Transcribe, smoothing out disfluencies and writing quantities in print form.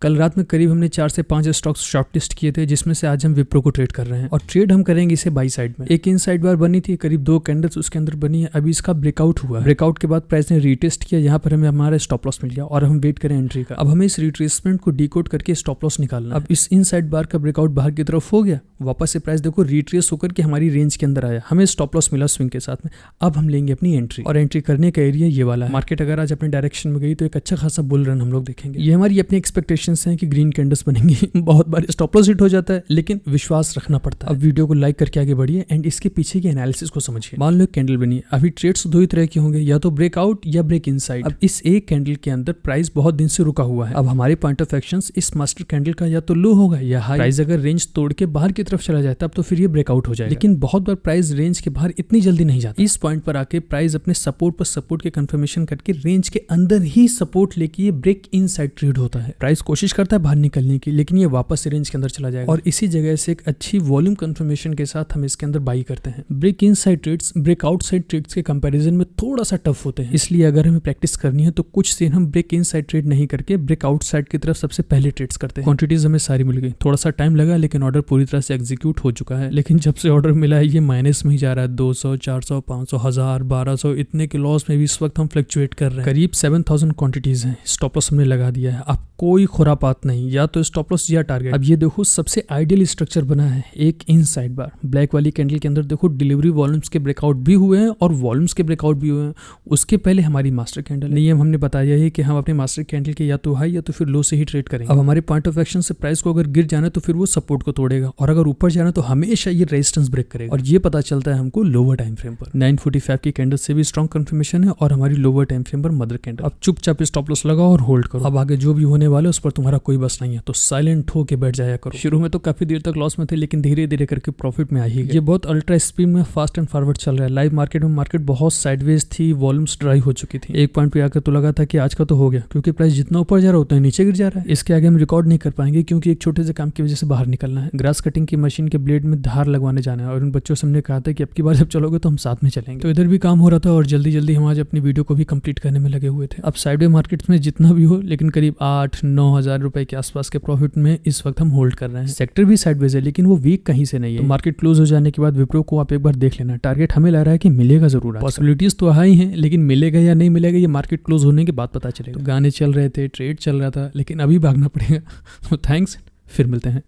कल रात में करीब हमने 4 से 5 स्टॉक्स शॉर्ट लिस्ट किए थे, जिसमें से आज हम विप्रो को ट्रेड कर रहे हैं और ट्रेड हम करेंगे इसे बाई साइड में। एक इनसाइड बार बनी थी, करीब 2 कैंडल्स उसके अंदर बनी है। अभी इसका ब्रेकआउट हुआ। ब्रेकआउट के बाद प्राइस ने रीटेस्ट किया, यहाँ पर हमें हमारा स्टॉप लॉस मिल गया और हम वेट करें एंट्री का। अब हमें इस रिट्रेसमेंट को डिकोड करके स्टॉप लॉस निकालना। अब इस इनसाइड बार का ब्रेकआउट बाहर की तरफ हो गया, वापस से प्राइस देखो रिट्रेस होकर के हमारी रेंज के अंदर आया, हमें स्टॉप लॉस मिला स्विंग के साथ में। अब हम लेंगे अपनी एंट्री और एंट्री करने का एरिया ये वाला है। मार्केट अगर आज अपने डायरेक्शन में गई तो एक अच्छा खासा बुल रन हम लोग देखेंगे। ये हमारी अपनी एक्सपेक्टेशंस हैं कि ग्रीन कैंडल्स बनेंगी। बहुत बार स्टॉप लॉस हिट हो जाता है, लेकिन विश्वास रखना पड़ता है। अब वीडियो को लाइक करके आगे बढ़िए एंड इसके पीछे के एनालिसिस को समझिए। मान लो कैंडल बनी, अभी ट्रेड्स दो ही तरह के होंगे, या तो ब्रेकआउट या ब्रेक इनसाइड। अब इस एक कैंडल के अंदर प्राइस बहुत दिन से रुका हुआ है। अब हमारे पॉइंट ऑफ एक्शंस इस मास्टर कैंडल का या तो लो होगा या हाई। प्राइस अगर रेंज तोड़ के बाहर की तरफ चला जाता है तब तो फिर ये ब्रेकआउट हो जाएगा, लेकिन बहुत बार प्राइस रेंज के बाहर इतनी जल्दी नहीं जाता। इस पॉइंट पर आके प्राइस अपने सपोर्ट पर सपोर्ट के कंफर्मेशन करके रेंज के अंदर ही सपोर्ट लेके ये ब्रेक इनसाइड ट्रेड होता है। प्राइस कोशिश करता है बाहर निकलने की, लेकिन ये वापस से रेंज के अंदर चला जाएगा और इसी जगह से एक अच्छी वॉल्यूम कंफर्मेशन के साथ हम इसके अंदर बाई करते हैं। Break inside trades break outside trades के कंपैरिजन में थोड़ा सा टफ होते हैं, इसलिए अगर हमें प्रैक्टिस करनी है तो कुछ दिन हम ब्रेक इनसाइड ट्रेड नहीं करके ब्रेक आउटसाइड की तरफ सबसे पहले ट्रेड्स करते हैं। क्वांटिटीज हमें सारी मिल गई, थोड़ा सा टाइम लगा लेकिन ऑर्डर पूरी तरह से एग्जीक्यूट हो चुका है। लेकिन जब से ऑर्डर मिला है ये माइनस में ही जा रहा है। 200, 400, 500, 1000, 1200 इतने के लॉस में भी इस वक्त हम फ्लक्चुएट कर रहे हैं। करीब 7000 क्वांटिटीज हैं। स्टॉप लॉस हमने लगा दिया है। अब कोई खुरापात नहीं, या तो स्टॉप लॉस या टारगेट। अब ये देखो सबसे आइडियल स्ट्रक्चर बना है, एक इनसाइड बार ब्लैक वाली कैंडल के अंदर देखो डिलीवरी वॉल्यूम्स के ब्रेकआउट भी हुए हैं और वॉल्यूम्स के ब्रेकआउट भी हुए हैं। उसके पहले हमारी मास्टर कैंडल, नियम हमने बताया है कि हम अपने मास्टर कैंडल के या तो हाई या तो फिर लो से ही ट्रेड करेंगे। अब हमारे पॉइंट ऑफ एक्शन से प्राइस को अगर गिर जाना तो फिर वो सपोर्ट को तोड़ेगा और अगर ऊपर जाना तो हमेशा ये रेजिस्टेंस ब्रेक करेगा और ये पता चलता है हमको लोअर टाइम फ्रेम पर। 945 की कैंडल से भी स्ट्रॉन्ग कंफर्मेशन है और हमारी लोअर टाइम फ्रेम पर मदर कैंडल। अब चुपचाप स्टॉप लॉस लगाओ और होल्ड करो। अब आगे जो भी होने वाला है उस पर तुम्हारा कोई बस नहीं है, तो साइलेंट होके बैठ जाया करो। शुरू में तो काफी देर तक लॉस में थे, लेकिन धीरे धीरे करके प्रॉफिट में आ ही गए। ये बहुत अल्ट्रा स्पीड में फास्ट एंड फॉरवर्ड चल रहा है। लाइव मार्केट में मार्केट बहुत साइडवेज थी, वॉल्यूम्स ड्राई हो चुकी थी। एक पॉइंट पे आकर तो लगा था कि आज का तो हो गया, क्योंकि प्राइस जितना ऊपर जा रहा है उतना नीचे गिर जा रहा है। इसके आगे हम रिकॉर्ड नहीं कर पाएंगे क्योंकि एक छोटे से काम की वजह से बाहर निकलना है। ग्रास कटिंग की मशीन के ब्लेड में धार लगवाने जाना है और उन बच्चों से हमने कहा था कि अब की बार जब चलोगे तो हम साथ में चलेंगे। तो इधर भी काम हो रहा था और जल्दी जल्दी हम आज अपनी वीडियो को भी कंप्लीट करने में लगे हुए थे। अब साइडवे मार्केट में जितना भी हो, लेकिन करीब 8-9 हजार रुपए के आसपास के प्रॉफिट में इस वक्त हम होल्ड कर रहे हैं। सेक्टर भी साइडवेज है, लेकिन वो वीक कहीं से नहीं है। तो मार्केट क्लोज हो जाने के बाद विप्रो को आप एक बार देख लेना। टारगेट हमें लग रहा है कि मिलेगा जरूर। पॉसिबिलिटीज तो हाई हैं, लेकिन मिलेगा या नहीं मिलेगा ये मार्केट क्लोज होने के बाद पता चलेगा। तो गाने चल रहे थे, ट्रेड चल रहा था, लेकिन अभी भागना पड़ेगा। तो थैंक्स, फिर मिलते हैं।